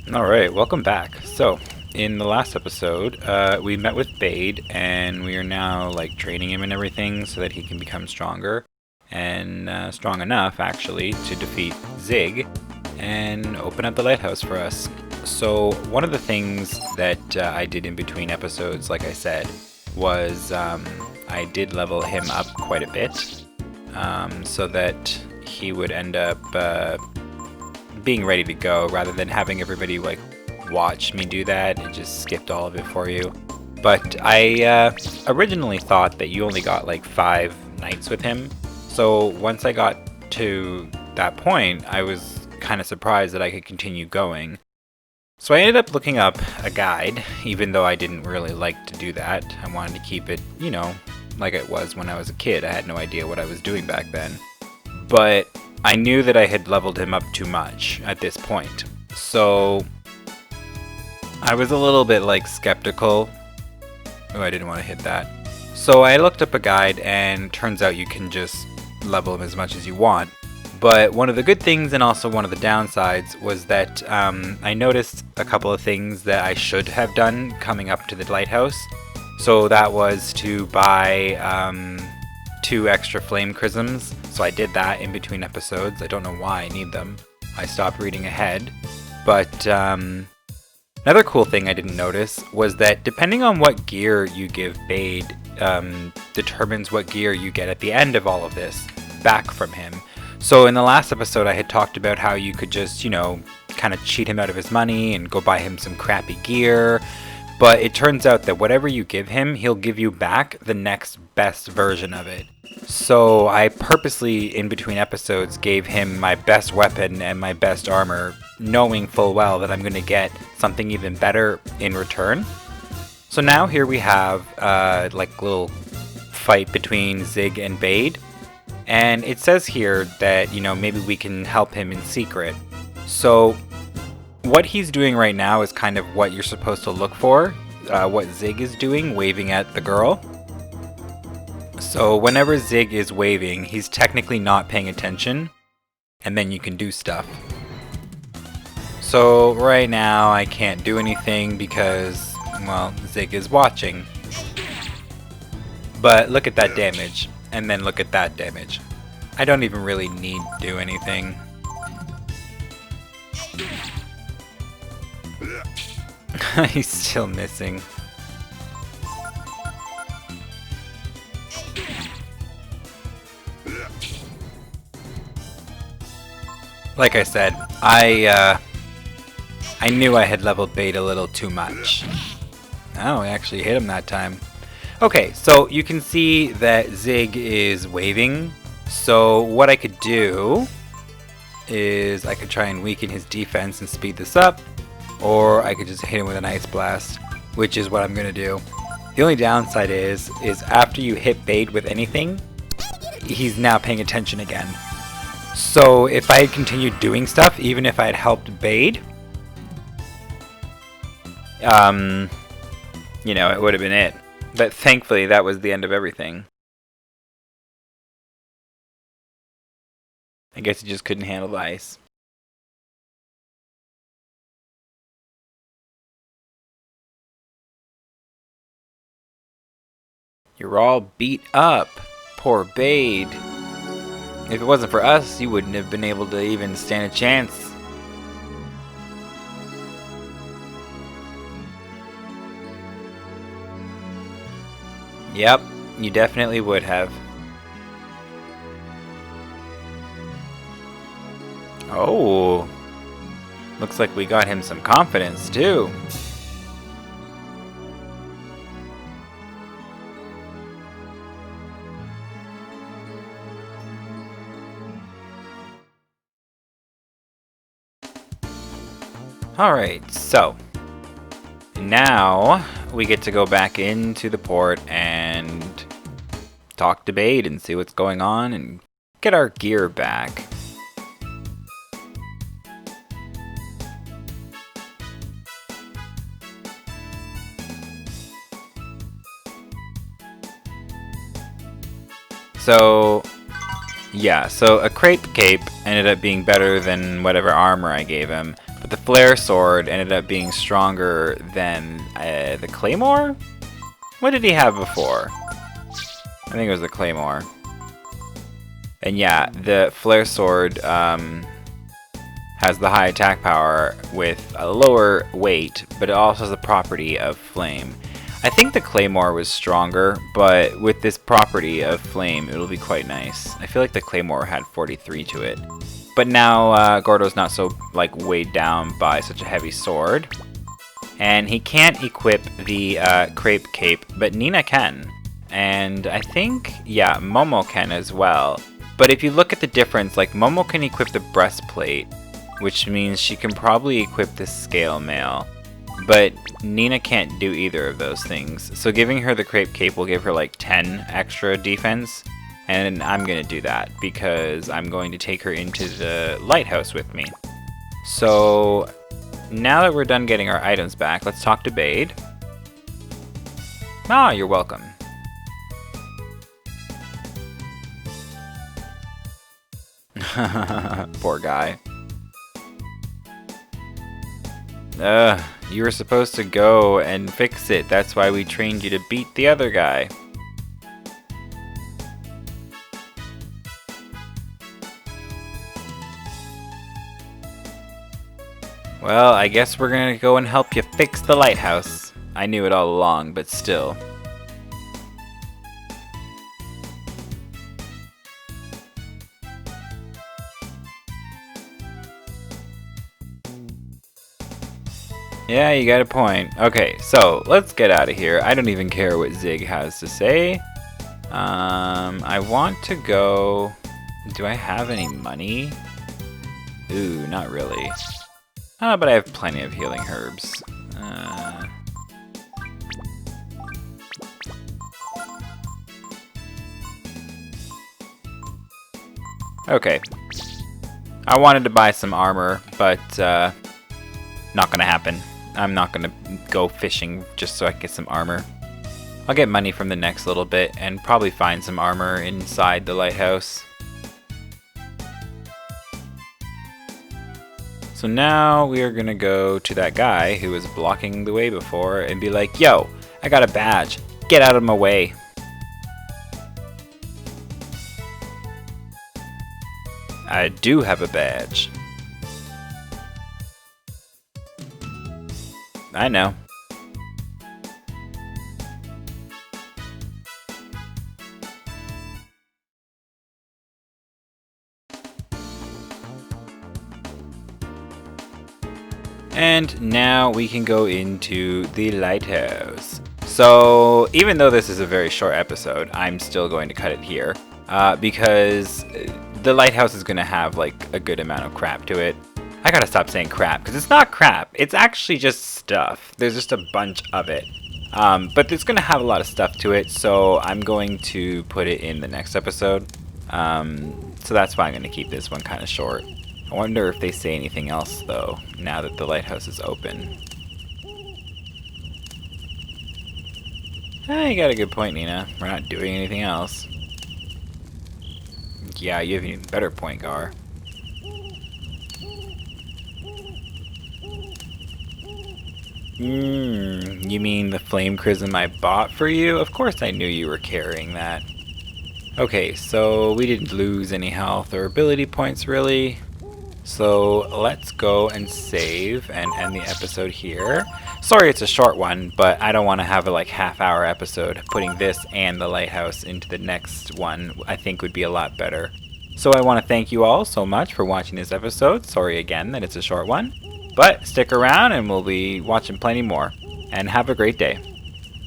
Alright, welcome back. So, in the last episode, we met with Beyd, and we are now, like, training him and everything so that he can become stronger. And strong enough, actually, to defeat Zig and open up the lighthouse for us. So, one of the things that I did in between episodes, like I said, was I did level him up quite a bit so that he would end up being ready to go rather than having everybody like watch me do that. It just skipped all of it for you. But I originally thought that you only got like 5 nights with him. So once I got to that point, I was kind of surprised that I could continue going. So I ended up looking up a guide, even though I didn't really like to do that. I wanted to keep it, like it was when I was a kid. I had no idea what I was doing back then. But I knew that I had leveled him up too much at this point. So I was a little bit like skeptical. Oh, I didn't want to hit that. So I looked up a guide, and turns out you can just level him as much as you want. But one of the good things and also one of the downsides was that I noticed a couple of things that I should have done coming up to the lighthouse. So that was to buy 2 extra flame chrisms. So I did that in between episodes. I don't know why I need them. I stopped reading ahead. But another cool thing I didn't notice was that depending on what gear you give Beyd determines what gear you get at the end of all of this back from him. So in the last episode I had talked about how you could just, kind of cheat him out of his money and go buy him some crappy gear. But it turns out that whatever you give him, he'll give you back the next best version of it. So I purposely, in between episodes, gave him my best weapon and my best armor, knowing full well that I'm going to get something even better in return. So now here we have like a little fight between Zig and Beyd. And it says here that, maybe we can help him in secret. So what he's doing right now is kind of what you're supposed to look for. What Zig is doing, waving at the girl. So whenever Zig is waving, he's technically not paying attention. And then you can do stuff. So right now I can't do anything because, well, Zig is watching. But look at that damage. And then look at that damage. I don't even really need to do anything. He's still missing. Like I said, I knew I had leveled Beyd a little too much. Oh, I actually hit him that time. Okay, so you can see that Zig is waving. So what I could do is I could try and weaken his defense and speed this up, or I could just hit him with an ice blast, which is what I'm gonna do. The only downside is after you hit Beyd with anything, he's now paying attention again. So if I had continued doing stuff, even if I had helped Beyd, it would have been it. But thankfully, that was the end of everything. I guess he just couldn't handle the ice. You're all beat up. Poor Beyd. If it wasn't for us, you wouldn't have been able to even stand a chance. Yep, you definitely would have. Oh, looks like we got him some confidence too. Alright, so now we get to go back into the port and talk to Beyd and see what's going on and get our gear back. So Yeah, so a crepe cape ended up being better than whatever armor I gave him, but the flare sword ended up being stronger than the claymore? What did he have before? I think it was the claymore. And yeah, the flare sword has the high attack power with a lower weight, but it also has the property of flame. I think the claymore was stronger, but with this property of flame, it'll be quite nice. I feel like the claymore had 43 to it. But now Gordo's not so weighed down by such a heavy sword. And he can't equip the crepe cape, but Nina can. And I think, yeah, Momo can as well. But if you look at the difference, Momo can equip the breastplate, which means she can probably equip the scale mail. But Nina can't do either of those things. So giving her the crepe cape will give her 10 extra defense. And I'm going to do that because I'm going to take her into the lighthouse with me. So now that we're done getting our items back, let's talk to Beyd. Ah, you're welcome. Poor guy. You were supposed to go and fix it. That's why we trained you to beat the other guy. Well, I guess we're gonna go and help you fix the lighthouse. I knew it all along, but still. Yeah, you got a point. Okay, so let's get out of here. I don't even care what Zig has to say. I want to go... Do I have any money? Ooh, not really. Oh, but I have plenty of healing herbs. Okay. I wanted to buy some armor, but not gonna happen. I'm not gonna go fishing just so I can get some armor. I'll get money from the next little bit and probably find some armor inside the lighthouse. So now we are gonna go to that guy who was blocking the way before and be like, yo, I got a badge. Get out of my way. I do have a badge. I know. And now we can go into the lighthouse. So even though this is a very short episode, I'm still going to cut it here because the lighthouse is going to have a good amount of crap to it. I gotta stop saying crap because it's not crap. It's actually just stuff. There's just a bunch of it. But it's going to have a lot of stuff to it, so I'm going to put it in the next episode. So that's why I'm going to keep this one kind of short. I wonder if they say anything else, though, now that the lighthouse is open. You got a good point, Nina. We're not doing anything else. Yeah, you have an even better point, Gar. You mean the flame chrism I bought for you? Of course I knew you were carrying that. Okay, so we didn't lose any health or ability points, really. So let's go and save and end the episode here. Sorry it's a short one, but I don't want to have a half-hour episode. Putting this and the lighthouse into the next one I think would be a lot better. So I want to thank you all so much for watching this episode. Sorry again that it's a short one. But stick around and we'll be watching plenty more. And have a great day.